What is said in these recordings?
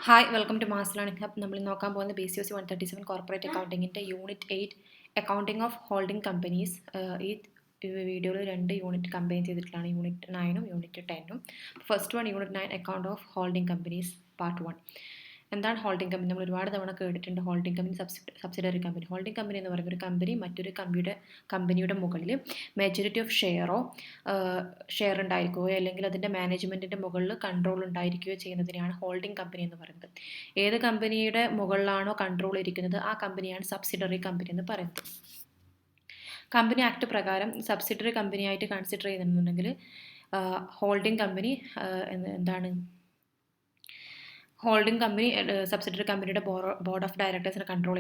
Hi welcome to mass learning hub. നമ്മൾ നോക്കാൻ പോകുന്ന BCOC 137 കോർപ്പറേറ്റ് അക്കൗണ്ടിങ്ങിൻ്റെ unit 8 accounting of holding companies. ഈ വീഡിയോയിൽ 2 യൂണിറ്റ് കമ്പൈൻ ചെയ്തിട്ടുള്ളതാണ്, യൂണിറ്റ് 9ഉം യൂണിറ്റ് 10ഉം. First one unit 9 account of holding companies part 1. എന്താണ് ഹോൾഡിംഗ് കമ്പനി? നമ്മൾ ഒരുപാട് തവണ കേട്ടിട്ടുണ്ട് holding company, subsidiary company. Holding company എന്ന് പറയുന്ന ഒരു കമ്പനി മറ്റൊരു കമ്പനിയുടെ മുകളിൽ മെജോറിറ്റി ഓഫ് ഷെയർ ഉണ്ടായിരിക്കുകയോ അല്ലെങ്കിൽ അതിൻ്റെ മാനേജ്മെൻറ്റിൻ്റെ മുകളിൽ കൺട്രോൾ ഉണ്ടായിരിക്കുകയോ ചെയ്യുന്നതിനെയാണ് ഹോൾഡിംഗ് കമ്പനി എന്ന് പറയുന്നത്. ഏത് കമ്പനിയുടെ മുകളിലാണോ കൺട്രോൾ ഇരിക്കുന്നത് ആ കമ്പനിയാണ് സബ്സിഡറി കമ്പനി എന്ന് പറയുന്നത്. കമ്പനി ആക്ട് പ്രകാരം സബ്സിഡറി കമ്പനിയായിട്ട് കൺസിഡർ ചെയ്യുന്നുണ്ടെങ്കിൽ ഹോൾഡിംഗ് കമ്പനി എന്താണ്? ഹോൾഡിംഗ് കമ്പനി സബ്സിഡറി കമ്പനിയുടെ ബോർഡ് ഓഫ് ഡയറക്ടേഴ്സിനെ കൺട്രോൾ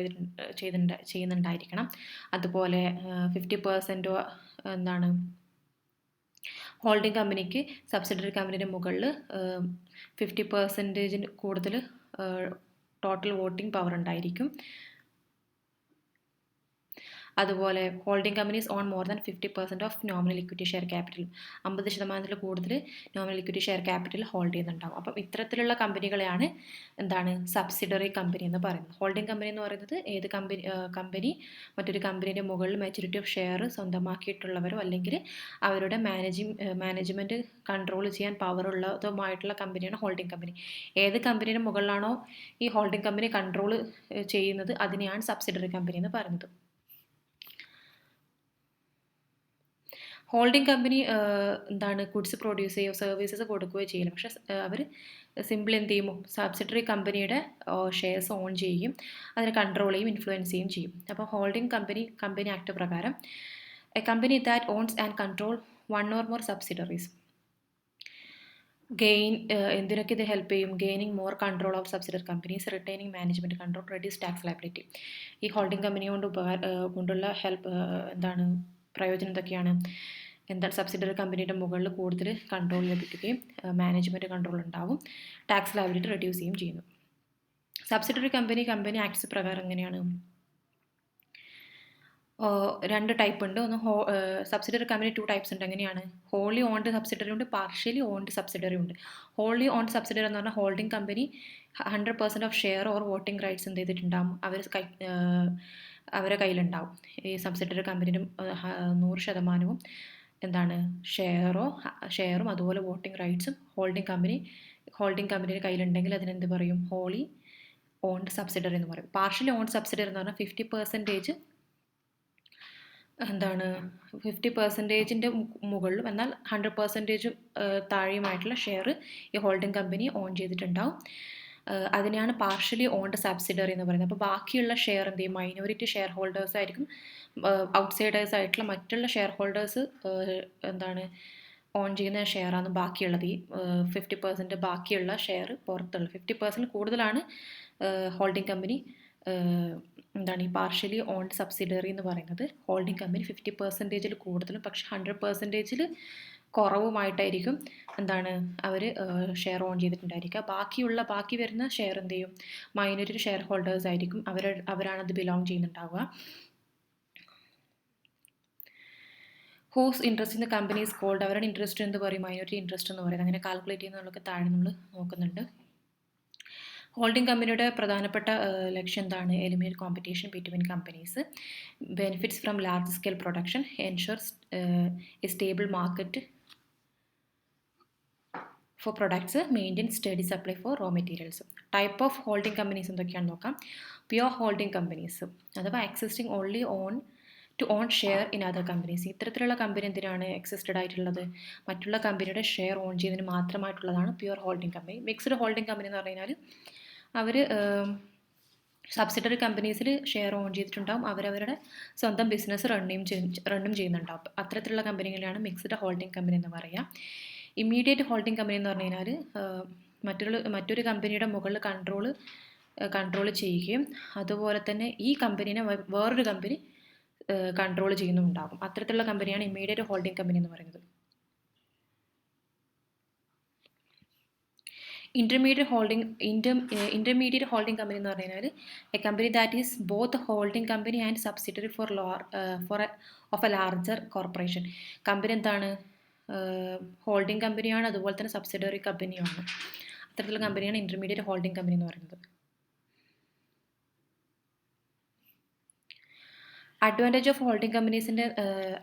ചെയ്യുന്നുണ്ടായിരിക്കണം. അതുപോലെ 50% എന്താണ് ഹോൾഡിംഗ് കമ്പനിക്ക് സബ്സിഡറി കമ്പനിയുടെ മുകളിൽ 50% കൂടുതൽ ടോട്ടൽ വോട്ടിംഗ് പവർ ഉണ്ടായിരിക്കും. അതുപോലെ holding companies on more than 50% of nominal equity share capital, 50% കൂടുതൽ nominal equity share capital hold ചെയ്യുന്നുണ്ടാവും. അപ്പം ഇത്തരത്തിലുള്ള കമ്പനികളെയാണ് എന്താണ് സബ്സിഡറി കമ്പനി എന്ന് പറയുന്നത്. ഹോൾഡിംഗ് കമ്പനി എന്ന് പറയുന്നത് ഏത് കമ്പനി മറ്റൊരു കമ്പനിയുടെ മുകളിൽ മെജോറിറ്റി ഓഫ് ഷെയർ സ്വന്തമാക്കിയിട്ടുള്ളവരോ അല്ലെങ്കിൽ അവരുടെ മാനേജ്മെൻറ്റ് കൺട്രോൾ ചെയ്യാൻ പവറുള്ളതുമായിട്ടുള്ള കമ്പനിയാണ് ഹോൾഡിംഗ് കമ്പനി. ഏത് കമ്പനിയുടെ മുകളിലാണോ ഈ ഹോൾഡിംഗ് കമ്പനി കൺട്രോൾ ചെയ്യുന്നത് അതിനെയാണ് സബ്സിഡറി കമ്പനി എന്ന് പറയുന്നത്. ഹോൾഡിംഗ് കമ്പനി എന്താണ് ഗുഡ്സ് പ്രൊഡ്യൂസ് ചെയ്യുകയോ സർവീസസ് കൊടുക്കുകയോ ചെയ്യില്ല. പക്ഷേ അവർ സിമ്പിൾ എന്ത് ചെയ്യും? സബ്സിഡറി കമ്പനിയുടെ ഷെയർസ് ഓൺ ചെയ്യുകയും അതിനെ കൺട്രോൾ ചെയ്യും, ഇൻഫ്ലുവൻസ് ചെയ്യുകയും ചെയ്യും. അപ്പോൾ ഹോൾഡിംഗ് കമ്പനി ആക്ട് പ്രകാരം a company that owns and control one or more subsidiaries എന്തിനൊക്കെ ഇത് ഹെൽപ്പ് ചെയ്യും? Gaining more control of subsidiary companies, retaining management control, reduce tax liability. ഈ ഹോൾഡിംഗ് കമ്പനി കൊണ്ടുള്ള എന്താണ് പ്രയോജനം എന്തൊക്കെയാണ്? എന്താണ്? സബ്സിഡറി കമ്പനിയുടെ മുകളിൽ കൂടുതൽ കൺട്രോൾ ലഭിക്കുകയും മാനേജ്മെൻറ്റ് കൺട്രോൾ ഉണ്ടാവും, ടാക്സ് ലയബിലിറ്റി റെഡ്യൂസ് ചെയ്യുകയും ചെയ്യുന്നു. സബ്സിഡറി കമ്പനി ആക്ട്സ് പ്രകാരം എങ്ങനെയാണ്? 2 ടൈപ്പ് ഉണ്ട്. ഒന്ന് സബ്സിഡറി കമ്പനി 2 ടൈപ്സ് ഉണ്ട്. എങ്ങനെയാണ്? ഹോളി ഓൺഡ് സബ്സിഡറി ഉണ്ട്, പാർഷ്യലി ഓൺഡ് സബ്സിഡറി ഉണ്ട്. ഹോളി ഓൺഡ് സബ്സിഡറി എന്ന് പറഞ്ഞാൽ holding company 100% of share or voting rights എന്ത് ചെയ്തിട്ടുണ്ടാകും? അവരുടെ കയ്യിലുണ്ടാവും. ഈ സബ്സിഡറി കമ്പനിയുടെ 100% എന്താണ് ഷെയറും അതുപോലെ വോട്ടിംഗ് റൈറ്റ്സും ഹോൾഡിംഗ് കമ്പനിയുടെ കയ്യിലുണ്ടെങ്കിൽ അതിനെന്ത് പറയും? ഹോളി ഓൺഡ് സബ്സിഡറി എന്ന് പറയും. പാർഷ്യലി ഓൺഡ് സബ്സിഡറി എന്ന് പറഞ്ഞാൽ 50% എന്താണ് 50%ൻ്റെ മുകളിലും എന്നാൽ 100% താഴെയുമായിട്ടുള്ള ഷെയർ ഈ ഹോൾഡിംഗ് കമ്പനി ഓൺ ചെയ്തിട്ടുണ്ടാവും. അതിനെയാണ് പാർഷ്യലി ഓൺഡ് സബ്സിഡറി എന്ന് പറയുന്നത്. അപ്പോൾ ബാക്കിയുള്ള ഷെയർ എന്ത് ചെയ്യും? മൈനോറിറ്റി ഷെയർ ഹോൾഡേഴ്സ് ആയിരിക്കും. ഔട്ട്സൈഡേഴ്സ് ആയിട്ടുള്ള മറ്റുള്ള ഷെയർ ഹോൾഡേഴ്സ് എന്താണ് ഓൺ ചെയ്യുന്ന ഷെയറാണ് ബാക്കിയുള്ളത്. ഈ 50% ബാക്കിയുള്ള ഷെയർ പുറത്തുള്ള 50% കൂടുതലാണ് ഹോൾഡിംഗ് കമ്പനി എന്താണ് ഈ പാർഷ്യലി ഓൺഡ് സബ്സിഡറി എന്ന് പറയുന്നത്. ഹോൾഡിംഗ് കമ്പനി 50% കൂടുതലും പക്ഷെ 100% കുറവുമായിട്ടായിരിക്കും എന്താണ് അവർ ഷെയർ ഓൺ ചെയ്തിട്ടുണ്ടായിരിക്കുക. ബാക്കി വരുന്ന ഷെയർ എന്ത് ചെയ്യും? മൈനോറിറ്റി ഷെയർ ഹോൾഡേഴ്സ് ആയിരിക്കും. അവരാണത് ബിലോങ് ചെയ്യുന്നുണ്ടാവുക. Whose interest in the company is called, അവരുടെ ഇൻട്രസ്റ്റ് എന്ത് പറയും? മൈനോറിറ്റി ഇൻട്രസ്റ്റ് എന്ന് പറയുന്നത്. അങ്ങനെ കാൽക്കുലേറ്റ് ചെയ്യുന്നതൊക്കെ താഴെ നമ്മൾ നോക്കുന്നുണ്ട്. ഹോൾഡിംഗ് കമ്പനിയുടെ പ്രധാനപ്പെട്ട ലക്ഷ്യം എന്താണ്? Eliminate competition between companies, benefits from large scale production, ensures a stable market for products, maintain steady supply for raw materials. Type of holding companies എന്തൊക്കെയാണെന്ന് നോക്കാം. പ്യുവർ ഹോൾഡിംഗ് കമ്പനീസ് അഥവാ existing only to own share in other companies. ഇത്തരത്തിലുള്ള company എന്തിനാണ് existed ആയിട്ടുള്ളത്? മറ്റുള്ള കമ്പനിയുടെ share own ചെയ്യുന്നതിന് മാത്രമായിട്ടുള്ളതാണ് pure holding company. Mixed holding company എന്ന് പറഞ്ഞു കഴിഞ്ഞാൽ അവർ സബ്സിഡറി കമ്പനീസിൽ ഷെയർ ഓൺ ചെയ്തിട്ടുണ്ടാവും, അവരവരുടെ സ്വന്തം ബിസിനസ് റണ്ണും ചെയ്യുന്നുണ്ടാവും. അത്തരത്തിലുള്ള കമ്പനികളെയാണ് മിക്സ്ഡ് ഹോൾഡിംഗ് കമ്പനി എന്ന് പറയുക. ഇമ്മീഡിയറ്റ് ഹോൾഡിംഗ് കമ്പനി എന്ന് പറഞ്ഞു കഴിഞ്ഞാൽ മറ്റൊരു കമ്പനിയുടെ മുകളിൽ കൺട്രോൾ ചെയ്യുകയും അതുപോലെ തന്നെ ഈ കമ്പനീനെ വേറൊരു കമ്പനി കൺട്രോൾ ചെയ്യുന്നുണ്ടാകും. അത്തരത്തിലുള്ള കമ്പനിയാണ് ഇമ്മീഡിയറ്റ് ഹോൾഡിംഗ് കമ്പനി എന്ന് പറയുന്നത്. ഇൻ്റർമീഡിയറ്റ് ഹോൾഡിംഗ് കമ്പനി എന്ന് പറഞ്ഞാൽ A company that is both holding company and subsidiary of A larger corporation. Company എന്താണ്? ഹോൾഡിംഗ് കമ്പനിയാണ്, അതുപോലെ തന്നെ സബ്സിഡറി കമ്പനിയാണ്. അത്തരത്തിലുള്ള കമ്പനിയാണ് ഇൻ്റർമീഡിയറ്റ് ഹോൾഡിംഗ് കമ്പനി എന്ന് പറയുന്നത്. അഡ്വാൻറ്റേജ് ഓഫ് ഹോൾഡിംഗ് കമ്പനീസിൻ്റെ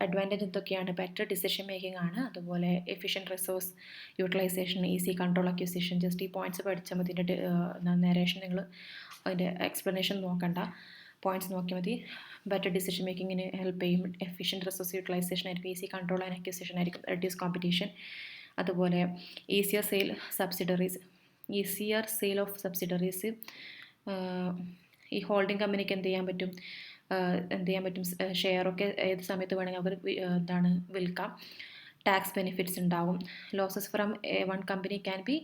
അഡ്വാൻറ്റേജ് എന്തൊക്കെയാണ്? ബെറ്റർ ഡിസിഷൻ മേക്കിംഗ് ആണ്, അതുപോലെ efficient resource utilisation, easy control acquisition. Just ഈ പോയിന്റ്സ് പഠിച്ചാൽ മതി. ഇതിൻ്റെ നേരേഷൻ നിങ്ങൾ അതിൻ്റെ എക്സ്പ്ലനേഷൻ നോക്കണ്ട, പോയിന്റ്സ് നോക്കിയാൽ മതി. ബെറ്റർ ഡിസിഷൻ മേക്കിങ്ങിന് ഹെൽപ്പ് ചെയ്യും. എഫിഷ്യൻറ്റ് റിസോഴ്സ് യൂട്ടിലൈസേഷൻ ആയിരിക്കും, ഈസി കൺട്രോൾ ആൻഡ് അക്വിസിഷൻ ആയിരിക്കും, റെഡ്യൂസ് കോമ്പറ്റീഷൻ. അതുപോലെ ഈസിയർ സെയിൽ ഓഫ് സബ്സിഡറീസ്. ഈ ഹോൾഡിംഗ് കമ്പനിക്ക് എന്ത് ചെയ്യാൻ പറ്റും? ഷെയറൊക്കെ ഏത് സമയത്ത് വേണമെങ്കിൽ അവർ വിൽക്കാം. ടാക്സ് ബെനിഫിറ്റ്സ് ഉണ്ടാവും. Losses from one company can be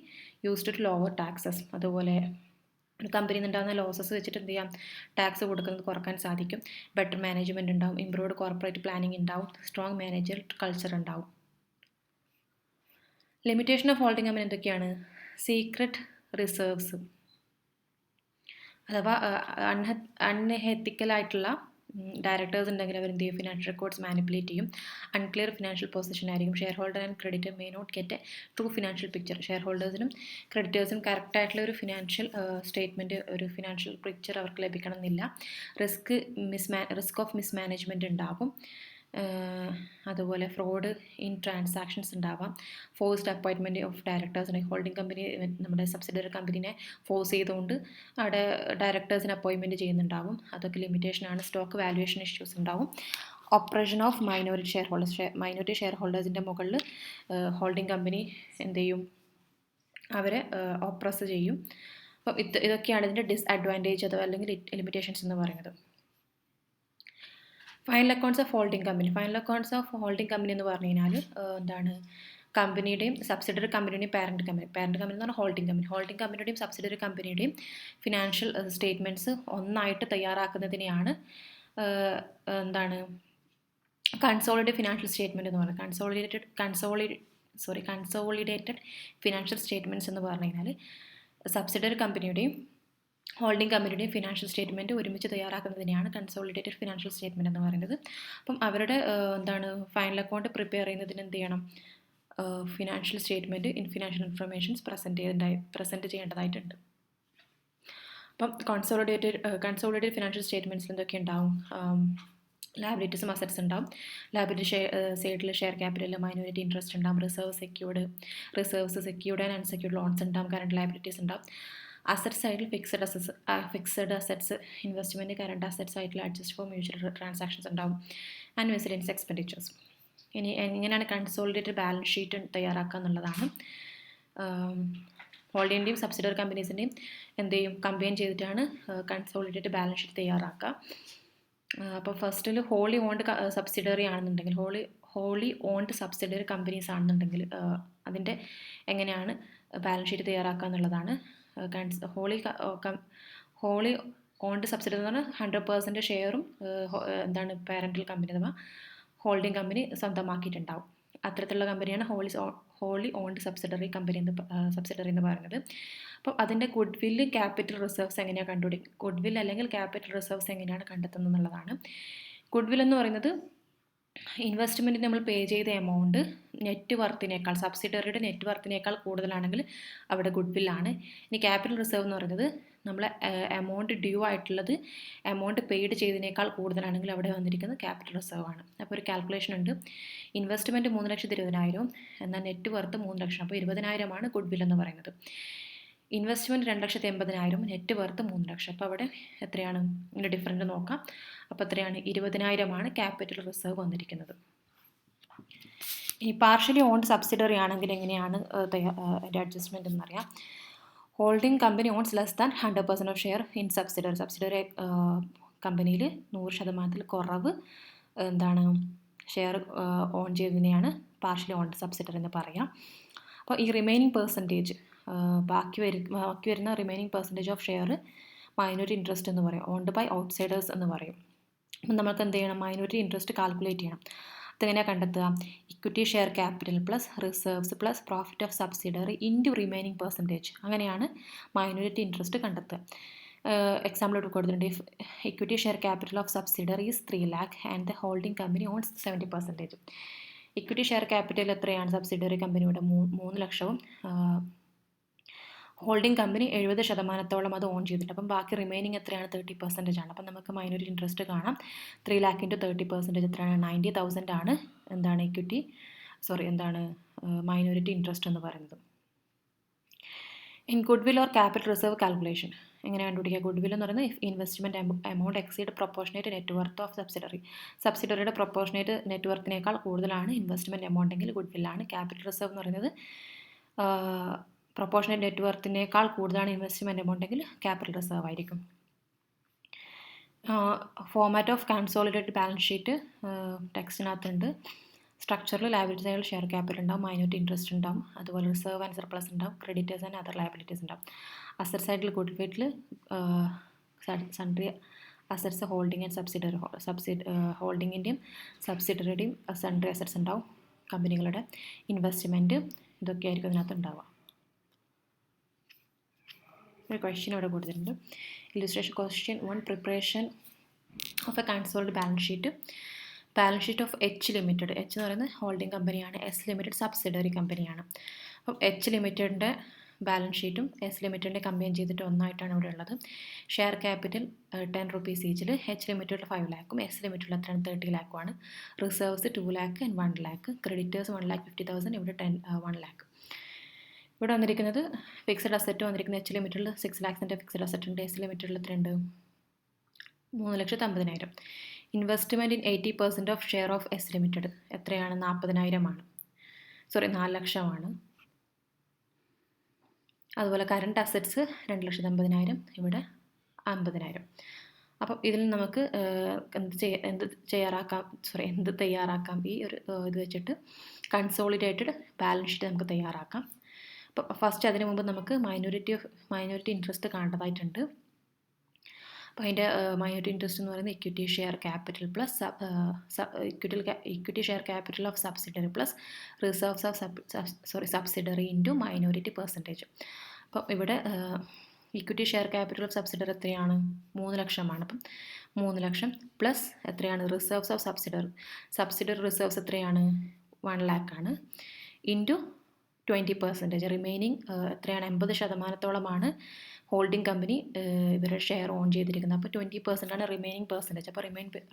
used to lower taxes. അതുപോലെ ഒരു കമ്പനിയിൽ നിന്നുണ്ടാകുന്ന ലോസസ് വെച്ചിട്ട് എന്ത് ചെയ്യാം? ടാക്സ് കൊടുക്കുന്നത് കുറക്കാൻ സാധിക്കും. ബെറ്റർ മാനേജ്മെൻറ്റ് ഉണ്ടാവും, ഇംപ്രൂവ്ഡ് കോർപ്പറേറ്റ് പ്ലാനിങ് ഉണ്ടാവും, സ്ട്രോങ് മാനേജർ കൾച്ചർ ഉണ്ടാവും. ലിമിറ്റേഷൻ ഓഫ് ഹോൾഡിംഗ് കമ്പനി എന്തൊക്കെയാണ്? സീക്രട്ട് റിസർവ്സ്, അഥവാ അൺഎത്തിക്കലായിട്ടുള്ള ഡയറക്ടേഴ്സ് ഉണ്ടെങ്കിൽ അവർ എന്ത് ചെയ്യും? ഫിനാൻഷ്യൽ റെക്കോർഡ്സ് മാനിപ്പുലേറ്റ് ചെയ്യും. അൺക്ലിയർ ഫിനാൻഷ്യൽ പൊസിഷൻ ആയിരിക്കും. Shareholder and creditor may not get a true financial picture. Share ഹോൾഡേഴ്സിനും ക്രെഡിറ്റേഴ്സിനും കറക്റ്റായിട്ടുള്ള ഒരു ഫിനാൻഷ്യൽ സ്റ്റേറ്റ്മെൻറ്റ്, ഒരു ഫിനാൻഷ്യൽ പിക്ചർ അവർക്ക് ലഭിക്കണമെന്നില്ല. റിസ്ക് ഓഫ് മിസ്മാനേജ്മെൻറ്റ് ഉണ്ടാകും. അതുപോലെ ഫ്രോഡ് ഇൻ ട്രാൻസാക്ഷൻസ് ഉണ്ടാവാം. Forced appointment of ഡയറക്ടേഴ്സിനെ, holding company നമ്മുടെ സബ്സിഡറി കമ്പനീനെ ഫോഴ്സ് ചെയ്തുകൊണ്ട് അവിടെ ഡയറക്ടേഴ്സിനെ അപ്പോയിൻമെൻറ്റ് ചെയ്യുന്നുണ്ടാവും. അതൊക്കെ ലിമിറ്റേഷനാണ്. സ്റ്റോക്ക് വാല്യുവേഷൻ ഇഷ്യൂസ് ഉണ്ടാവും. ഓപ്പറേഷൻ ഓഫ് മൈനോറിറ്റി ഷെയർ ഹോൾഡേഴ്സിൻ്റെ മുകളിൽ ഹോൾഡിംഗ് കമ്പനി എന്ത് ചെയ്യും? അവരെ ഓപ്രസ് ചെയ്യും. അപ്പം ഇതൊക്കെയാണ് ഇതിൻ്റെ ഡിസ്അഡ്വാൻറ്റേജ് അഥവാ അല്ലെങ്കിൽ ലിമിറ്റേഷൻസ് എന്ന് പറയുന്നത്. Final accounts of holding company. Final accounts of holding company എന്ന് പറഞ്ഞു കഴിഞ്ഞാൽ കമ്പനിയുടെയും സബ്സിഡറി കമ്പനിയുടെയും പാരൻറ്റ് കമ്പനി എന്ന് പറഞ്ഞാൽ ഹോൾഡിംഗ് കമ്പനിയുടെയും സബ്സിഡറി കമ്പനിയുടെയും ഫിനാൻഷ്യൽ സ്റ്റേറ്റ്മെൻറ്റ്സ് ഒന്നായിട്ട് തയ്യാറാക്കുന്നതിനെയാണ് കൺസോളിഡേറ്റഡ് ഫിനാൻഷ്യൽ സ്റ്റേറ്റ്മെൻറ്റ് എന്ന് പറയുന്നത്. കൺസോളിഡേറ്റഡ് ഫിനാൻഷ്യൽ സ്റ്റേറ്റ്മെൻറ്റ്സ് എന്ന് പറഞ്ഞു കഴിഞ്ഞാൽ സബ്സിഡറി കമ്പനിയുടെയും ഹോൾഡിംഗ് കമ്പനിയുടെയും ഫിനാൻഷ്യൽ സ്റ്റേറ്റ്മെൻറ്റ് ഒരുമിച്ച് തയ്യാറാക്കുന്നതിനെയാണ് കൺസോളിഡേറ്റഡ് ഫിനാൻഷ്യൽ സ്റ്റേറ്റ്മെൻറ്റ് എന്ന് പറയുന്നത്. അപ്പം അവരുടെ ഫൈനൽ അക്കൗണ്ട് പ്രിപ്പയർ ചെയ്യുന്നതിന് എന്ത് ചെയ്യണം? Financial statement financial informations present ചെയ്യേണ്ടതായിട്ടുണ്ട്. അപ്പം കൺസോളിഡേറ്റഡ് ഫിനാൻഷ്യൽ സ്റ്റേറ്റ്മെൻറ്റ്സിൽ എന്തൊക്കെ ഉണ്ടാവും? ലയബിലിറ്റീസും അസറ്റ്സ് ഉണ്ടാവും. ലയബിലിറ്റി സൈഡിൽ ഷെയർ ക്യാപിറ്റൽ, മൈനോറിറ്റി ഇൻട്രസ്റ്റ് ഉണ്ടാവും. Reserves secured and unsecured loans ഉണ്ടാവും. കറണ്ട് ലയബിലിറ്റീസ് ഉണ്ടാവും. അസറ്റ് സൈഡിൽ fixed assets, investment, current assets ആയിട്ടുള്ള അഡ്ജസ്റ്റ് ഫോർ മ്യൂച്വൽ ട്രാൻസാക്ഷൻസ് ഉണ്ടാവും. And miscellaneous expenditures. ഇനി എങ്ങനെയാണ് കൺസോളിഡേറ്റഡ് ബാലൻസ് ഷീറ്റ് തയ്യാറാക്കുക എന്നുള്ളതാണ്. ഹോൾഡിംഗിൻ്റെയും സബ്സിഡറി കമ്പനീസിൻ്റെയും എന്ത് ചെയ്യും? കമ്പൈൻ ചെയ്തിട്ടാണ് കൺസോളിഡേറ്റഡ് ബാലൻസ് ഷീറ്റ് തയ്യാറാക്കുക. അപ്പോൾ ഫസ്റ്റിൽ ഹോളി ഓൺഡ് സബ്സിഡറി ആണെന്നുണ്ടെങ്കിൽ, ഹോളി ഓൺഡ് സബ്സിഡറി കമ്പനീസ് ആണെന്നുണ്ടെങ്കിൽ അതിൻ്റെ എങ്ങനെയാണ് ബാലൻസ് ഷീറ്റ് തയ്യാറാക്കുക എന്നുള്ളതാണ്. ഹോളി ഓൺഡ് സബ്സിഡറി എന്ന് പറഞ്ഞാൽ 100% ഷെയറും പാരൻ്റൽ കമ്പനി അഥവാ ഹോൾഡിംഗ് കമ്പനി സ്വന്തമാക്കിയിട്ടുണ്ടാവും. അത്തരത്തിലുള്ള കമ്പനിയാണ് ഹോളി ഓൺഡ് സബ്സിഡറി എന്ന് പറയുന്നത്. അപ്പം അതിൻ്റെ ഗുഡ് ക്യാപിറ്റൽ റിസർവ്സ് എങ്ങനെയാണ് ഗുഡ് അല്ലെങ്കിൽ ക്യാപിറ്റൽ റിസർവ്സ് എങ്ങനെയാണ് കണ്ടെത്തുന്നത് എന്നുള്ളതാണ്. ഗുഡ് എന്ന് പറയുന്നത് ഇൻവെസ്റ്റ്മെൻറ്റിന് നമ്മൾ പേ ചെയ്ത എമൗണ്ട് നെറ്റ് വർത്തിനേക്കാൾ, സബ്സിഡറിയുടെ നെറ്റ് വർത്തിനേക്കാൾ കൂടുതലാണെങ്കിൽ അവിടെ ഗുഡ് ആണ്. ഇനി ക്യാപിറ്റൽ റിസർവ് എന്ന് പറയുന്നത് നമ്മൾ എമൗണ്ട് ഡ്യൂ ആയിട്ടുള്ളത് എമൗണ്ട് പെയ്ഡ് ചെയ്തതിനേക്കാൾ കൂടുതലാണെങ്കിൽ അവിടെ വന്നിരിക്കുന്നത് ക്യാപിറ്റൽ റിസർവ് ആണ്. അപ്പോൾ ഒരു കാൽക്കുലേഷൻ ഉണ്ട്. ഇൻവെസ്റ്റ്മെൻറ്റ് 3,20,000 എന്നാൽ നെറ്റ് വർത്ത് 3 ലക്ഷം. അപ്പോൾ 20,000 ഗുഡ് എന്ന് പറയുന്നത്. ഇൻവെസ്റ്റ്മെൻറ്റ് 2,80,000, നെറ്റ് വർത്ത് 3 ലക്ഷം. അപ്പോൾ അവിടെ എത്രയാണ് ഇതിൻ്റെ ഡിഫറൻറ്റ് നോക്കാം. അപ്പോൾ എത്രയാണ്? 20,000 ക്യാപിറ്റൽ റിസർവ് വന്നിരിക്കുന്നത്. ഇനി പാർഷ്യലി ഓൺഡ് സബ്സിഡറി ആണെങ്കിൽ എങ്ങനെയാണ് അതിൻ്റെ അഡ്ജസ്റ്റ്മെൻറ്റ് എന്നറിയാം. Holding company owns less than 100% of share in subsidiary കമ്പനിയിൽ 100% കുറവ് ഷെയർ ഓൺ ചെയ്തതിനെയാണ് പാർഷ്യലി ഓൺഡ് സബ്സിഡറി എന്ന് പറയാം. അപ്പോൾ ഈ റിമൈനിങ് പെർസെൻറ്റേജ് ബാക്കി വരുന്ന remaining percentage of share minority interest എന്ന് പറയും, ഓൺഡ് ബൈ ഔട്ട്സൈഡേഴ്സ് എന്ന് പറയും. അപ്പം നമുക്ക് എന്ത് ചെയ്യണം? മൈനോറിറ്റി ഇൻട്രസ്റ്റ് കാൽക്കുലേറ്റ് ചെയ്യണം. അതെങ്ങനെയാണ് കണ്ടെത്തുക? Equity share capital plus reserves plus profit of subsidiary into remaining percentage. അങ്ങനെയാണ് മൈനോറിറ്റി ഇൻട്രസ്റ്റ് കണ്ടെത്തുക. എക്സാമ്പിൾ കൊടുത്തിട്ടുണ്ട്. Equity share capital of subsidiary is 3 lakh and the holding company owns 70%. Equity share capital എത്രയാണ്? Subsidiary കമ്പനിയുടെ 3 ലക്ഷവും holding company 70% അത് on ചെയ്തിട്ടുണ്ട്. അപ്പം ബാക്കി റിമൈനിങ് എത്രയാണ്? 30% ആണ്. അപ്പം നമുക്ക് മൈനോറിറ്റി ഇൻട്രസ്റ്റ് കാണാം. 3 lakh into 30% എത്രയാണ്? 90,000 ആണ് മൈനോറിറ്റി ഇൻട്രസ്റ്റ് എന്ന് പറയുന്നത്. In goodwill or capital reserve calculation എങ്ങനെ കണ്ടുപിടിക്കുക? ഗുഡ് വിൽ എന്ന് പറയുന്നത് investment amount exceed proportionate net worth of സബ്സിഡറിയുടെ പ്രൊപ്പോർഷനേറ്റ് നെറ്റ് വർത്തിനേക്കാൾ കൂടുതലാണ് ഇൻവെസ്റ്റ്മെൻറ്റ് എമൗണ്ട് എങ്കിൽ ഗുഡ് വില്ലാണ്. ക്യാപിറ്റൽ റിസർവ് എന്ന് പറയുന്നത് പ്രൊപ്പോർഷനേറ്റ് നെറ്റ് വർത്തിനേക്കാൾ കൂടുതലാണ് ഇൻവെസ്റ്റ്മെൻറ്റ് എമൗണ്ട് എങ്കിൽ ക്യാപിറ്റൽ റിസർവ് ആയിരിക്കും. Format of consolidated balance sheet ടെക്സ്റ്റിനകത്തുണ്ട്. സ്ട്രക്ചറിൽ ലയബിലിറ്റി സൈഡിൽ ഷെയർ ക്യാപിറ്റൽ ഉണ്ടാവും, മൈനോറിറ്റി ഇൻട്രസ്റ്റ് ഉണ്ടാവും, അതുപോലെ റിസർവ് ആൻഡ് സർപ്ലസ് ഉണ്ടാവും, ക്രെഡിറ്റേഴ്സ് ആൻഡ് അതർ ലയബിലിറ്റീസ് ഉണ്ടാവും. അസറ്റ് സൈഡിൽ goodwill sundry assets holding and ഹോൾഡിങ്ങിൻ്റെയും സബ്സിഡറിയുടെയും സൺട്രി അസറ്റ്സ് ഉണ്ടാവും. കമ്പനികളുടെ ഇൻവെസ്റ്റ്മെൻറ്റ് ഇതൊക്കെ ആയിരിക്കും അതിനകത്ത് ഉണ്ടാവുക. ഒരു ക്വസ്റ്റ്യൻ ഇവിടെ കൊടുത്തിട്ടുണ്ട്. Illustration question 1 preparation of a consolidated balance sheet of H limited. H എന്ന് പറയുന്നത് ഹോൾഡിംഗ് കമ്പനിയാണ്, എസ് ലിമിറ്റഡ് സബ്സിഡറി കമ്പനിയാണ്. അപ്പം എച്ച് ലിമിറ്റഡിൻ്റെ ബാലൻസ് ഷീറ്റും എസ് ലിമിറ്റഡിൻ്റെ കമ്പൈൻ ചെയ്തിട്ട് ഒന്നായിട്ടാണ് ഇവിടെ ഉള്ളത്. ഷെയർ ക്യാപിറ്റൽ 10 rupees ഈച്ചിൽ. എച്ച് ലിമിറ്റഡിൽ 5 lakhും എസ് ലിമിറ്റഡിൽ എത്രയാണ്? 30 lakhുമാണ്. Reserves 2 lakh and 1 lakh. Creditors 1,50,000, ഇവിടെ 1 lakh. ഇവിടെ വന്നിരിക്കുന്നത് ഫിക്സഡ് അസറ്റ് വന്നിരിക്കുന്നത് എച്ച് ലിമിറ്റഡിൽ 6 lakhs ഫിക്സഡ് അസറ്റ് ഉണ്ട്. എസ് ലിമിറ്റഡിൽ എത്രയുണ്ട്? 3,50,000. Investment in 80% of share of S limited എത്രയാണ്? 4 ലക്ഷമാണ്. അതുപോലെ കറണ്ട് അസറ്റ്സ് 2,50,000, ഇവിടെ 50,000. അപ്പം ഇതിൽ നമുക്ക് എന്ത് തയ്യാറാക്കാം? ഈ ഒരു ഇത് വെച്ചിട്ട് കൺസോളിഡേറ്റഡ് ബാലൻസ് ഷീറ്റ് നമുക്ക് തയ്യാറാക്കാം. അപ്പോൾ ഫസ്റ്റ് അതിന് മുമ്പ് നമുക്ക് മൈനോറിറ്റി ഇൻട്രസ്റ്റ് കാണേണ്ടതായിട്ടുണ്ട്. അപ്പോൾ അതിൻ്റെ മൈനോറിറ്റി ഇൻട്രസ്റ്റ് എന്ന് പറയുന്നത് equity share capital plus equity share capital of subsidiary plus reserves of subsidiary into minority percentage. അപ്പം ഇവിടെ equity share capital of subsidiary എത്രയാണ്? 3 ലക്ഷമാണ്. അപ്പം 3 ലക്ഷം പ്ലസ് എത്രയാണ്? റിസർവ്സ് ഓഫ് സബ്സിഡറി റിസർവ്സ് എത്രയാണ്? 1 lakh ആണ്. ഇൻറ്റു 20%. റിമൈനിങ് എത്രയാണ്? 80%-ഓളമാണ് ഹോൾഡിംഗ് കമ്പനി ഇവരുടെ ഷെയർ ഓൺ ചെയ്തിരിക്കുന്നത്. അപ്പോൾ 20% ആണ് റിമൈനിങ് പെർസെൻറ്റേജ്. അപ്പോൾ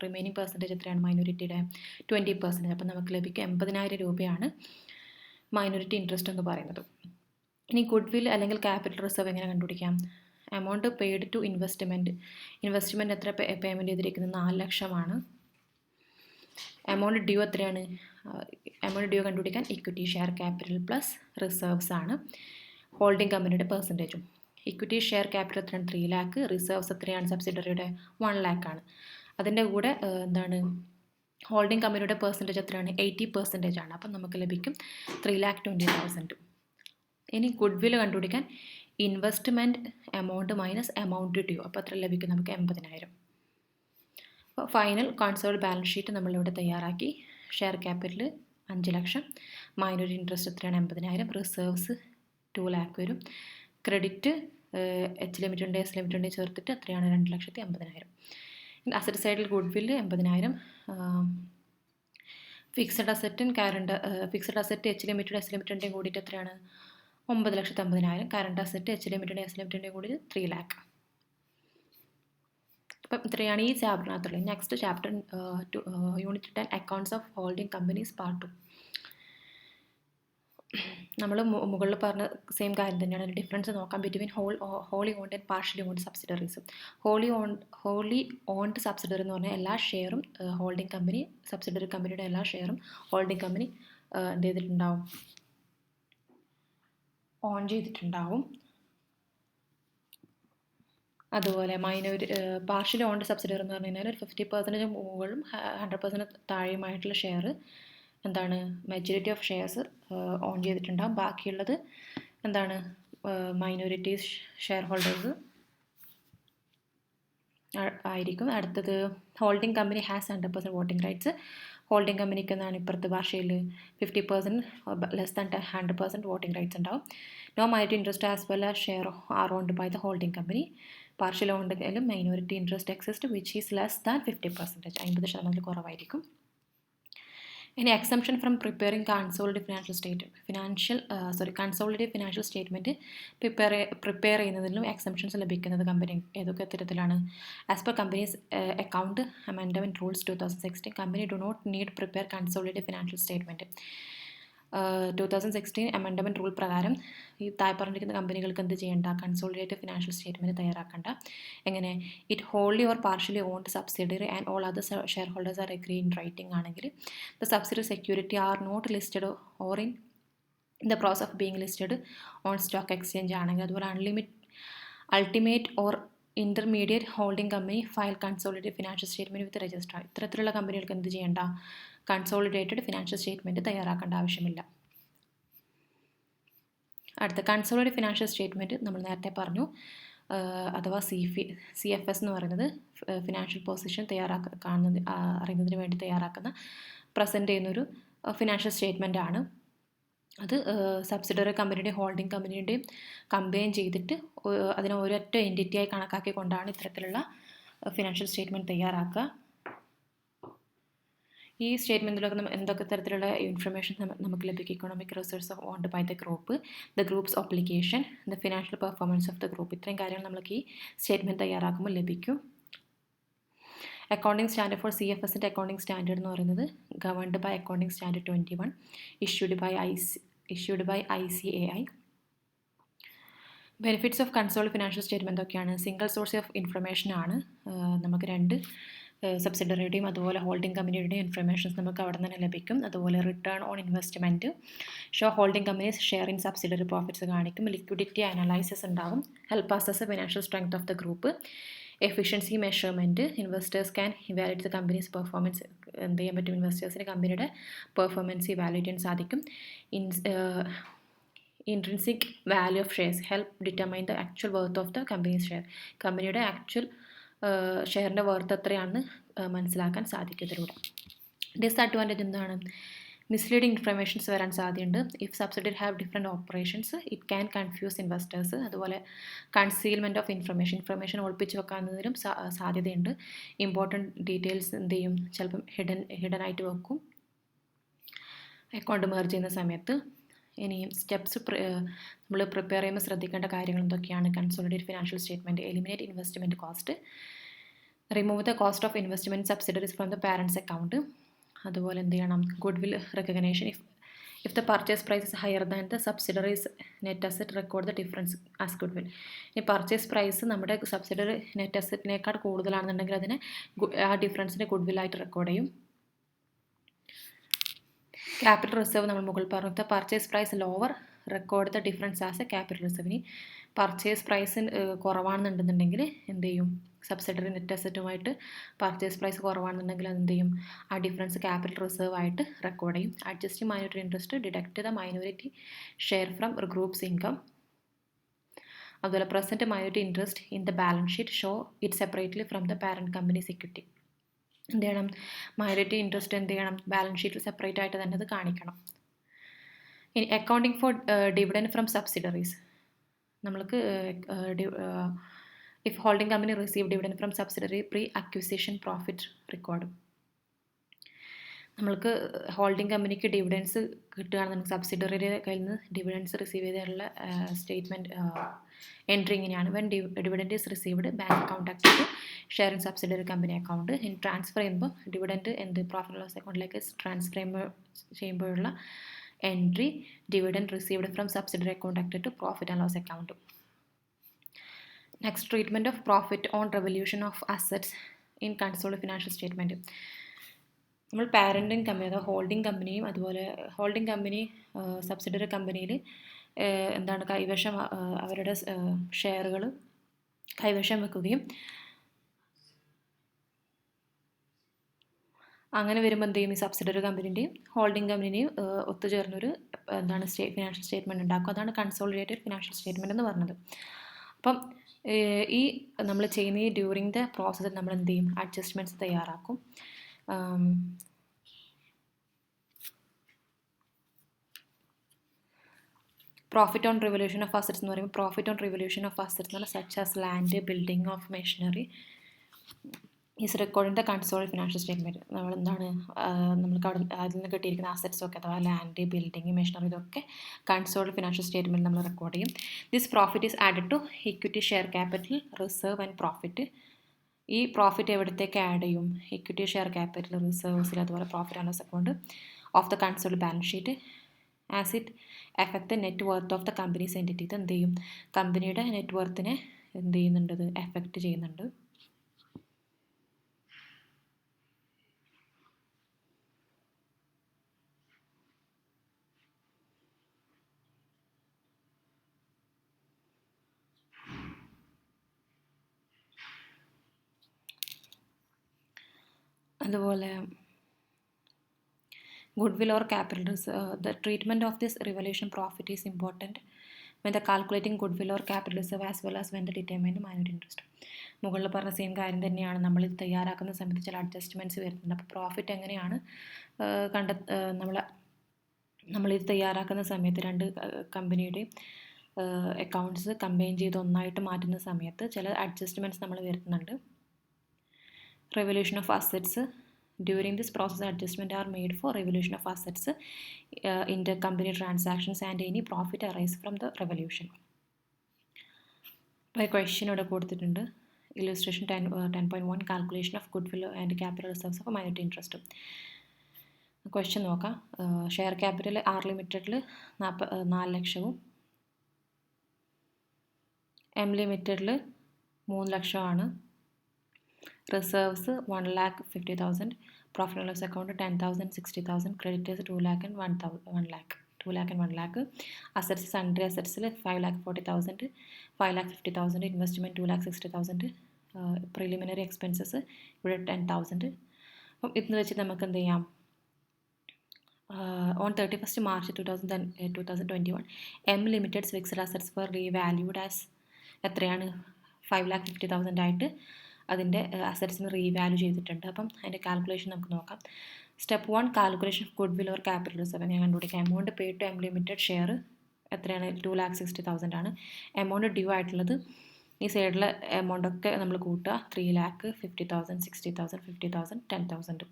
റിമൈനിങ് പെർസെൻറ്റേജ് എത്രയാണ്? മൈനോറിറ്റിയുടെ 20%. അപ്പോൾ നമുക്ക് ലഭിക്കുക 80,000 രൂപയാണ് മൈനോറിറ്റി ഇൻട്രസ്റ്റ് എന്ന് പറയുന്നത്. ഇനി ഗുഡ് വിൽ അല്ലെങ്കിൽ ക്യാപിറ്റൽ റിസർവ് എങ്ങനെ കണ്ടുപിടിക്കാം? എമൗണ്ട് പെയ്ഡ് ടു ഇൻവെസ്റ്റ്മെൻറ്റ് എത്ര പേയ്മെൻറ്റ് ചെയ്തിരിക്കുന്നത്? 4 ലക്ഷമാണ്. എമൗണ്ട് ഡ്യൂ എത്രയാണ്? എമൗണ്ട് ഡ്യൂ കണ്ടുപിടിക്കാൻ equity share capital plus reserves ആണ്. ഹോൾഡിംഗ് കമ്പനിയുടെ പെർസെൻറ്റേജും. ഇക്വിറ്റി ഷെയർ ക്യാപിറ്റൽ എത്രയാണ്? 3 lakh. റിസർവ്സ് എത്രയാണ്? സബ്സിഡറിയുടെ 1 lakh ആണ്. അതിൻ്റെ കൂടെ ഹോൾഡിംഗ് കമ്പനിയുടെ പെർസെൻറ്റേജ് എത്രയാണ്? 80% ആണ്. അപ്പം നമുക്ക് ലഭിക്കും 3,20,000. ഇനി ഗുഡ് വിൽ കണ്ടുപിടിക്കാൻ investment amount minus amount due. അപ്പോൾ എത്ര ലഭിക്കും? നമുക്ക് 80,000. അപ്പോൾ ഫൈനൽ കൺസോൾഡ് ബാലൻസ് ഷീറ്റ് നമ്മളിവിടെ തയ്യാറാക്കി. ഷെയർ ക്യാപിറ്റൽ 5 ലക്ഷം, മൈനോറിറ്റി ഇൻട്രസ്റ്റ് എത്രയാണ്? 80,000, റിസർവ്സ് 2 lakh വരും. ക്രെഡിറ്റ് എച്ച് ലിമിറ്റഡിൻ്റെ എസ് ലിമിറ്റഡിൻ്റെ ചേർത്തിട്ട് എത്രയാണ്? 2,50,000. അസറ്റ് സൈഡിൽ goodwill 80,000. Fixed asset H limited S ലിമിറ്റഡിൻ്റെയും കൂടിയിട്ട് എത്രയാണ്? 9,50,000. Current asset H limited S ലിമിറ്റഡിൻ്റെയും കൂടി 3 lakh. അപ്പം ഇത്രയാണ് ഈ ചാപ്റ്ററിനകത്തുള്ളത്. Next chapter unit 10 accounts of holding companies part 2. നമ്മൾ മുകളിൽ പറഞ്ഞ സെയിം കാര്യം തന്നെയാണ്. ഡിഫറൻസ് നോക്കാം between holy owned and partially owned subsidiaries. Holy owned subsidiary എന്ന് പറഞ്ഞാൽ എല്ലാ ഷെയറും ഹോൾഡിംഗ് കമ്പനി, സബ്സിഡറി കമ്പനിയുടെ എല്ലാ ഷെയറും ഹോൾഡിംഗ് കമ്പനി എന്ത് ചെയ്തിട്ടുണ്ടാവും? ഓൺ ചെയ്തിട്ടുണ്ടാവും. അതുപോലെ പാർഷ്യലി ഓൺഡ് സബ്സിഡറി എന്ന് പറഞ്ഞു കഴിഞ്ഞാൽ ഒരു 50% മുകളിലും 100% താഴെയുമായിട്ടുള്ള share majority of shares own ചെയ്തിട്ടുണ്ടാകും. ബാക്കിയുള്ളത് മൈനോറിറ്റീസ് ഷെയർ ഹോൾഡേഴ്സ് ആയിരിക്കും. അടുത്തത് holding company has 100% voting rights. Holding കമ്പനിക്ക് ഇപ്പുറത്ത് ഭാഷയിൽ 50% ലെസ് ദാൻ 100% വോട്ടിംഗ് റൈറ്റ്സ് ഉണ്ടാവും. No minority interest as well as share are owned by the holding company. Partial ഓൺഡിലും minority interest exist which is less than 50%. 50% കുറവായിരിക്കും. ഇനി exemption from preparing consolidate financial statement prepare ചെയ്യുന്നതിലും exemptions ലഭിക്കുന്നത് company ഏതൊക്കെ തരത്തിലാണ്? As per companies account amendment rules 2016 company do not need prepare consolidate financial statement. 2016 amendment rule പ്രകാരം ഈ താഴെ പറഞ്ഞിരിക്കുന്ന കമ്പനികൾക്ക് എന്ത് ചെയ്യേണ്ട? കൺസോളിഡേറ്റ് ഫിനാൻഷ്യൽ സ്റ്റേറ്റ്മെൻറ്റ് തയ്യാറാക്കേണ്ട. എങ്ങനെ? It wholly or partially owned subsidiary and all other shareholders are agree in writing ആണെങ്കിൽ the subsidiary security are not listed or in the process of being listed on stock exchange ആണെങ്കിൽ, അതുപോലെ ultimate or intermediate holding company file consolidate financial statement with registrar. ഇത്തരത്തിലുള്ള കമ്പനികൾക്ക് എന്ത് ചെയ്യേണ്ട? Consolidated financial statement തയ്യാറാക്കേണ്ട ആവശ്യമില്ല. അടുത്ത consolidate financial statement നമ്മൾ നേരത്തെ പറഞ്ഞു, അഥവാ CFS എന്ന് പറയുന്നത് ഫിനാൻഷ്യൽ പൊസിഷൻ അറിയുന്നതിന് വേണ്ടി തയ്യാറാക്കുന്ന പ്രസൻറ്റ് ചെയ്യുന്നൊരു ഫിനാൻഷ്യൽ സ്റ്റേറ്റ്മെൻ്റ് ആണ്. അത് സബ്സിഡറി കമ്പനിയുടെയും ഹോൾഡിംഗ് കമ്പനിയുടെയും കമ്പൈൻ ചെയ്തിട്ട് അതിനെ ഒരൊറ്റ എൻറ്റിറ്റിയായി കണക്കാക്കിക്കൊണ്ടാണ് ഇത്തരത്തിലുള്ള ഫിനാൻഷ്യൽ സ്റ്റേറ്റ്മെൻറ്റ് തയ്യാറാക്കുക. ഈ സ്റ്റേറ്റ്മെൻറ്റിലൊക്കെ എന്തൊക്കെ തരത്തിലുള്ള ഇൻഫർമേഷൻ നമുക്ക് ലഭിക്കും? Economic resource owned by the group, the groups obligation, the financial performance of the group. ഇത്രയും കാര്യങ്ങൾ നമുക്ക് ഈ സ്റ്റേറ്റ്മെൻറ്റ് തയ്യാറാക്കുമ്പോൾ ലഭിക്കും. അക്കൗണ്ടിംഗ് സ്റ്റാൻഡേർഡ് ഫോർ CFSൻ്റെ അക്കൗണ്ടിംഗ് സ്റ്റാൻഡേർഡ് എന്ന് പറയുന്നത് governed by accounting standard 21 issued by ICAI. Benefits of consolidate financial statement ഒക്കെയാണ്? സിംഗിൾ സോഴ്സ് ഓഫ് ഇൻഫർമേഷൻ ആണ്. നമുക്ക് രണ്ട് സബ്സിഡറിയുടെയും അതുപോലെ ഹോൾഡിംഗ് കമ്പനിയുടെയും ഇൻഫർമേഷൻസ് നമുക്ക് അവിടെ നിന്ന് തന്നെ ലഭിക്കും. അതുപോലെ return on investment, show holding companies share in subsidiary profits കാണിക്കും. ലിക്വിഡിറ്റി അനലൈസിസ് ഉണ്ടാകും. Help assess financial strength of the group. Efficiency measurement, investors can evaluate the company's performance. എന്ത് ചെയ്യാൻ പറ്റും? ഇൻവെസ്റ്റേഴ്സിന് കമ്പനിയുടെ പെർഫോമൻസ് ഇവാലുവേറ്റ് ചെയ്യാൻ സാധിക്കും. Intrinsic value of shares help determine the actual worth of the company's share. കമ്പനിയുടെ actual ഷെയറിൻ്റെ worth എത്രയാണെന്ന് മനസ്സിലാക്കാൻ സാധിക്കും ഇതിലൂടെ. ഡിസ്അഡ്വാൻറ്റേജ് എന്താണ്? മിസ്ലീഡിങ് ഇൻഫർമേഷൻസ് വരാൻ സാധ്യതയുണ്ട്. If subsidiary have different operations it can confuse investors. അതുപോലെ കൺസീൽമെൻറ്റ് ഓഫ് ഇൻഫർമേഷൻ ഒളിപ്പിച്ച് വെക്കാവുന്നതിനും സാധ്യതയുണ്ട്. ഇമ്പോർട്ടൻറ്റ് ഡീറ്റെയിൽസ് എന്ത് ചെയ്യും? ചിലപ്പം ഹിഡൻ ആയിട്ട് വെക്കും അക്കൗണ്ട് മെർജ് ചെയ്യുന്ന സമയത്ത്. ഇനി സ്റ്റെപ്സ് നമ്മൾ പ്രിപ്പയർ ചെയ്യുമ്പോൾ ശ്രദ്ധിക്കേണ്ട കാര്യങ്ങൾ എന്തൊക്കെയാണ്? Consolidate financial statement. Eliminate investment cost. Remove the cost of investment subsidiaries from the parent's account. അതുപോലെ എന്ത് ചെയ്യണം? Goodwill recognition. If the purchase price is higher than the subsidiaries net asset record the difference as goodwill. ഈ purchase price നമ്മുടെ subsidiary net അസറ്റിനേക്കാൾ കൂടുതലാണെന്നുണ്ടെങ്കിൽ അതിനെ ആ ഡിഫറൻസിനെ ഗുഡ് വില്ലായിട്ട് റെക്കോർഡ് ചെയ്യും. ക്യാപിറ്റൽ റിസർവ് നമ്മൾ മുകളിൽ പറഞ്ഞു. The purchase price lower record the difference as a capital reserve. ഇനി പർച്ചേസ് പ്രൈസ് കുറവാണെന്നുണ്ടെന്നുണ്ടെങ്കിൽ എന്ത് ചെയ്യും? സബ്സിഡറി നെറ്റ് അസറ്റുമായിട്ട് പർച്ചേസ് പ്രൈസ് കുറവാണെന്നുണ്ടെങ്കിൽ എന്ത് ചെയ്യും? ആ ഡിഫറൻസ് ക്യാപിറ്റൽ റിസർവ് ആയിട്ട് റെക്കോർഡ് ചെയ്യും. Adjust minority interest deduct the minority share from groups income. അതുപോലെ present minority interest in the balance sheet show it separately from the parent companies equity. എന്ത് ചെയ്യണം? Minority interest എന്ത് ചെയ്യണം? Balance ഷീറ്റിൽ separate ആയിട്ട് തന്നെ അത് കാണിക്കണം. ഇനി accounting for dividend from subsidiaries. നമ്മൾക്ക് if holding company receive dividend from subsidiary pre acquisition profit record. നമ്മൾക്ക് ഹോൾഡിംഗ് കമ്പനിക്ക് ഡിവിഡൻസ് കിട്ടുകയാണെന്നുണ്ടെങ്കിൽ സബ്സിഡറിയുടെ കയ്യിൽ നിന്ന് ഡിവിഡൻസ് റിസീവ് ചെയ്തിട്ടുള്ള സ്റ്റേറ്റ്മെൻറ്റ് എൻട്രി ഇങ്ങനെയാണ്. When dividend is received bank account active share in subsidiary company account. ഇനി ട്രാൻസ്ഫർ ചെയ്യുമ്പോൾ ഡിവിഡൻറ്റ് പ്രോഫിറ്റ് ലോസ് അക്കൗണ്ടിലേക്ക് ട്രാൻസ്ഫർ ചെയ്യുമ്പോഴുള്ള entry dividend received from subsidiary account active to profit and loss account. Next treatment of profit on revolution of assets in consolidate financial statement. നമ്മൾ parenting company അഥവാ holding കമ്പനിയും അതുപോലെ holding company subsidiary കമ്പനിയിൽ എന്താണ് കൈവശം അവരുടെ ഷെയറുകൾ കൈവശം വെക്കുകയും അങ്ങനെ വരുമ്പോൾ എന്ത് ചെയ്യും? ഈ സബ്സിഡറി കമ്പനിൻ്റെയും ഹോൾഡിംഗ് കമ്പനിൻ്റെയും ഒത്തുചേർന്നൊരു ഫിനാൻഷ്യൽ സ്റ്റേറ്റ്മെൻറ്റ് ഉണ്ടാക്കും. അതാണ് കൺസോളിഡേറ്റഡ് ഫിനാൻഷ്യൽ സ്റ്റേറ്റ്മെൻറ്റ് എന്ന് പറഞ്ഞത്. അപ്പം ഈ നമ്മൾ ചെയ്യുന്ന ഈ ഡ്യൂറിങ് ദ പ്രോസസ്സിൽ നമ്മൾ എന്ത് ചെയ്യും? അഡ്ജസ്റ്റ്മെൻറ്റ്സ് തയ്യാറാക്കും. Profit on revaluation of assets എന്ന് പറയുമ്പോൾ profit on revaluation of assets എന്ന് പറഞ്ഞാൽ such as land, building of machinery, is recording the consolidated financial statement. നമ്മളെന്താണ് നമുക്ക് അവിടെ അതിൽ നിന്ന് കിട്ടിയിരിക്കുന്ന അസറ്റ്സൊക്കെ അഥവാ ലാൻഡ്, ബിൽഡിംഗ്, മെഷീനറി ഇതൊക്കെ കൺസോൾഡ് ഫിനാൻഷ്യൽ സ്റ്റേറ്റ്മെൻറ്റ് നമ്മൾ റെക്കോർഡ് ചെയ്യും. This profit is added to equity, share capital, reserve and profit. ഈ പ്രോഫിറ്റ് എവിടത്തേക്ക് ആഡ് ചെയ്യും? ഇക്വിറ്റി, ഷെയർ ക്യാപിറ്റൽ, റിസർവ്സിൽ, അതുപോലെ profit and loss account of the consolidated balance sheet as it effect the net worth of the companies entity. ഇത് എന്ത് ചെയ്യും? കമ്പനിയുടെ net വർത്തിനെ എന്ത് ചെയ്യുന്നുണ്ട്? ഇത് എഫക്റ്റ് ചെയ്യുന്നുണ്ട്. അതുപോലെ goodwill or capital reserve. The treatment of this revaluation profit is important when the calculating goodwill or capital reserve as well as when the determining minority interest. മുകളിൽ പറഞ്ഞ സെയിം കാര്യം തന്നെയാണ് നമ്മൾ തയ്യാറാക്കുന്ന സമയത്ത് ചില അഡ്ജസ്റ്റ്മെൻറ്റ്സ് വരുന്നുണ്ട്. അപ്പോൾ പ്രോഫിറ്റ് എങ്ങനെയാണ് നമ്മളിത് തയ്യാറാക്കുന്ന സമയത്ത് രണ്ട് കമ്പനിയുടെയും അക്കൗണ്ട്സ് കമ്പൈൻ ചെയ്ത് ഒന്നായിട്ട് മാറ്റുന്ന സമയത്ത് ചില അഡ്ജസ്റ്റ്മെൻറ്റ്സ് നമ്മൾ വരുത്തുന്നുണ്ട്. Revaluation of assets. During this process, adjustments are made for revaluation of assets, intercompany transactions, and any profit arise from the revaluation. By question ഇവിടെ കൊടുത്തിട്ടുണ്ട്. Illustration 10.1 calculation of goodwill and capital reserves of minority interest. Question നോക്കാം. Share capital R ലിമിറ്റഡിൽ 4 ലക്ഷവും M ലിമിറ്റഡിൽ 3 ലക്ഷമാണ്. Reserves 1,50,000, profit and loss account 10,000, 60,000, creditors 2 lakh and 1 lakh. Assets sundry അസറ്റ്സിൽ 5,40,000, 5,50,000, investment 2,60,000, preliminary expenses ഇവിടെ 10,000. അപ്പം ഇന്ന് വെച്ച് നമുക്ക് എന്ത് ചെയ്യാം? On 31st March 2021, M Limited's fixed assets were revalued as എത്രയാണ്? 5,50,000 ആയിട്ട് അതിൻ്റെ അസറ്റ്സിന് റീവാല്യൂ ചെയ്തിട്ടുണ്ട്. അപ്പം അതിൻ്റെ കാൽക്കുലേഷൻ നമുക്ക് നോക്കാം. Step 1, calculation of goodwill or capital reserve. ഞാൻ കണ്ടുപിടിക്കാം. Amount pay to M limited share എത്രയാണ്? 2,60,000 ആണ്. എമൗണ്ട് ഡ്യൂ ആയിട്ടുള്ളത് ഈ സൈഡിലെ എമൗണ്ടൊക്കെ നമ്മൾ കൂട്ടുക. 3,50,000, 60,000, 50,000, 10,000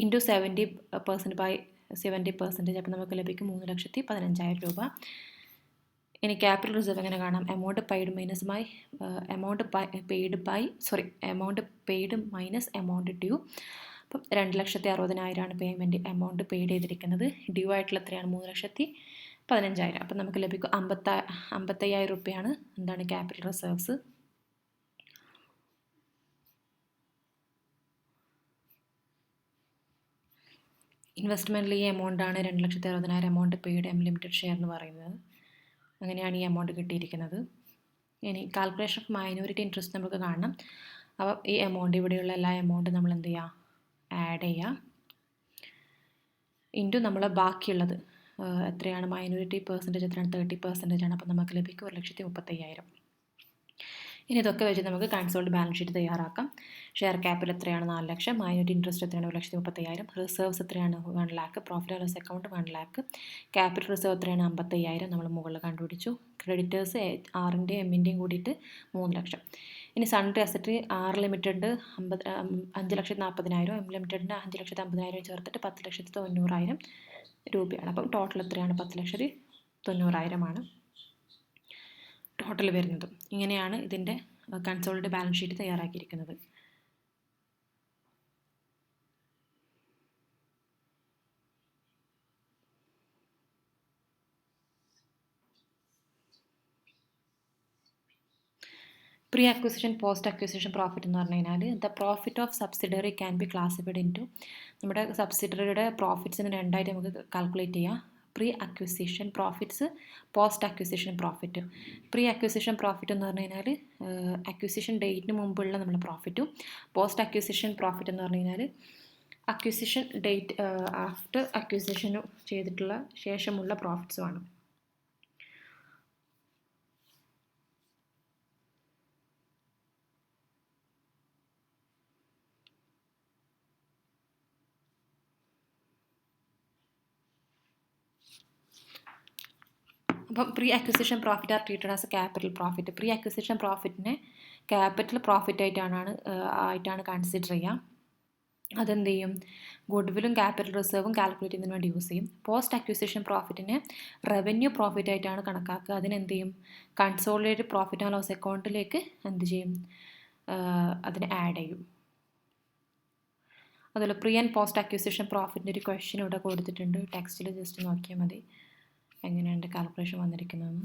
ഇൻറ്റു 70% അപ്പോൾ നമുക്ക് ലഭിക്കും 3,15,000 രൂപ. ഇനി ക്യാപിറ്റൽ റിസർവ് എങ്ങനെ കാണാം? Amount paid minus amount due. അപ്പം 2,60,60,000 പേയ്മെൻറ്റ് എമൗണ്ട് പെയ്ഡ് ചെയ്തിരിക്കുന്നത്. ഡ്യൂ ആയിട്ടുള്ള എത്രയാണ്? 3,15,000. അപ്പം നമുക്ക് ലഭിക്കും 55,000 രൂപയാണ് എന്താണ് ക്യാപിറ്റൽ റിസർവ്സ്. ഇൻവെസ്റ്റ്മെൻറ്റിൽ ഈ എമൗണ്ടാണ് 2,60,60,000 amount paid M limited share എന്ന് പറയുന്നത്. അങ്ങനെയാണ് ഈ എമൗണ്ട് കിട്ടിയിരിക്കുന്നത്. ഇനി കാൽക്കുലേഷൻ ഓഫ് മൈനോറിറ്റി ഇൻട്രസ്റ്റ് നമുക്ക് കാണണം. അപ്പോൾ ഈ എമൗണ്ട് ഇവിടെയുള്ള എല്ലാ എമൗണ്ടും നമ്മൾ എന്ത് ചെയ്യുക? ആഡ് ചെയ്യുക. ഇൻറ്റു നമ്മൾ ബാക്കിയുള്ളത് എത്രയാണ്? മൈനോറിറ്റി പെർസെൻറ്റേജ് എത്രയാണ്? 30% ആണ്. അപ്പോൾ നമുക്ക് ലഭിക്കും 1,35,000. ഇനി ഇതൊക്കെ വെച്ച് നമുക്ക് കൺസോൾഡ് ബാലൻസ് ഷീറ്റ് തയ്യാറാക്കാം. ഷെയർ ക്യാപിറ്റൽ എത്രയാണ്? 4 ലക്ഷം. മൈനോറിറ്റി ഇൻട്രസ്റ്റ് എത്രയാണ്? 1,35,000. റിസർവ്സ് എത്രയാണ്? 1 lakh. Profit and loss account 1 lakh. Capital reserve എത്രയാണ്? 55,000 നമ്മൾ മുകളിൽ കണ്ടുപിടിച്ചു. ക്രെഡിറ്റേഴ്സ് ആറിൻ്റെയും എമ്മിൻ്റെയും കൂടിയിട്ട് 3 ലക്ഷം. ഇനി sundry asset R limited 5,40,000, M ലിമിറ്റഡിന് 5,50,000 ചേർത്തിട്ട് 10,90,000 രൂപയാണ്. അപ്പം ടോട്ടൽ എത്രയാണ്? 10,90,000 ടോട്ടൽ വരുന്നത്. ഇങ്ങനെയാണ് ഇതിൻ്റെ കൺസോൾഡ് ബാലൻസ് ഷീറ്റ് തയ്യാറാക്കിയിരിക്കുന്നത്. Pre acquisition post acquisition profit എന്ന് പറഞ്ഞു കഴിഞ്ഞാൽ the profit of subsidiary can be classified into, നമ്മുടെ സബ്സിഡറിയുടെ പ്രോഫിറ്റ്സിന് രണ്ടായിട്ട് നമുക്ക് കാൽക്കുലേറ്റ് ചെയ്യാം. Pre acquisition profits, post acquisition profit. Pre acquisition profit എന്ന് പറഞ്ഞു കഴിഞ്ഞാൽ അക്വിസിഷൻ ഡേറ്റിന് മുമ്പുള്ള നമ്മുടെ പ്രോഫിറ്റും, പോസ്റ്റ് അക്വിസിഷൻ പ്രോഫിറ്റ് എന്ന് പറഞ്ഞു കഴിഞ്ഞാൽ അക്വിസിഷൻ ഡേറ്റ് ആഫ്റ്റർ അക്വിസിഷന് ചെയ്തിട്ടുള്ള ശേഷമുള്ള പ്രോഫിറ്റ്സുമാണ്. ഇപ്പം pre acquisition profit are treated as a capital profit. Pre acquisition പ്രോഫിറ്റിനെ ക്യാപിറ്റൽ പ്രോഫിറ്റ് ആയിട്ടാണ് കൺസിഡർ ചെയ്യുക. അതെന്ത് ചെയ്യും, ഗുഡ്വില്ലും ക്യാപിറ്റൽ റിസർവും കാൽക്കുലേറ്റ് ചെയ്യുന്നതിന് വേണ്ടി യൂസ് ചെയ്യും. പോസ്റ്റ് അക്വിസിഷൻ പ്രോഫിറ്റിനെ റവന്യൂ പ്രോഫിറ്റ് ആയിട്ടാണ് കണക്കാക്കുക. അതിനെന്ത് ചെയ്യും, കൺസോളിഡേറ്റഡ് പ്രോഫിറ്റ് ആൻഡ് ലോസ് അക്കൗണ്ടിലേക്ക് എന്ത് ചെയ്യും, അതിനെ ആഡ് ചെയ്യും. അതുപോലെ പ്രീ ആൻഡ് പോസ്റ്റ് അക്വിസിഷൻ പ്രോഫിറ്റിൻ്റെ ഒരു ക്വസ്റ്റ്യൻ ഇവിടെ കൊടുത്തിട്ടുണ്ട്. ടെക്സ്റ്റിൽ ജസ്റ്റ് നോക്കിയാൽ മതി എങ്ങനെയുണ്ട് കാൽക്കുലേഷൻ വന്നിരിക്കുന്നതെന്ന്.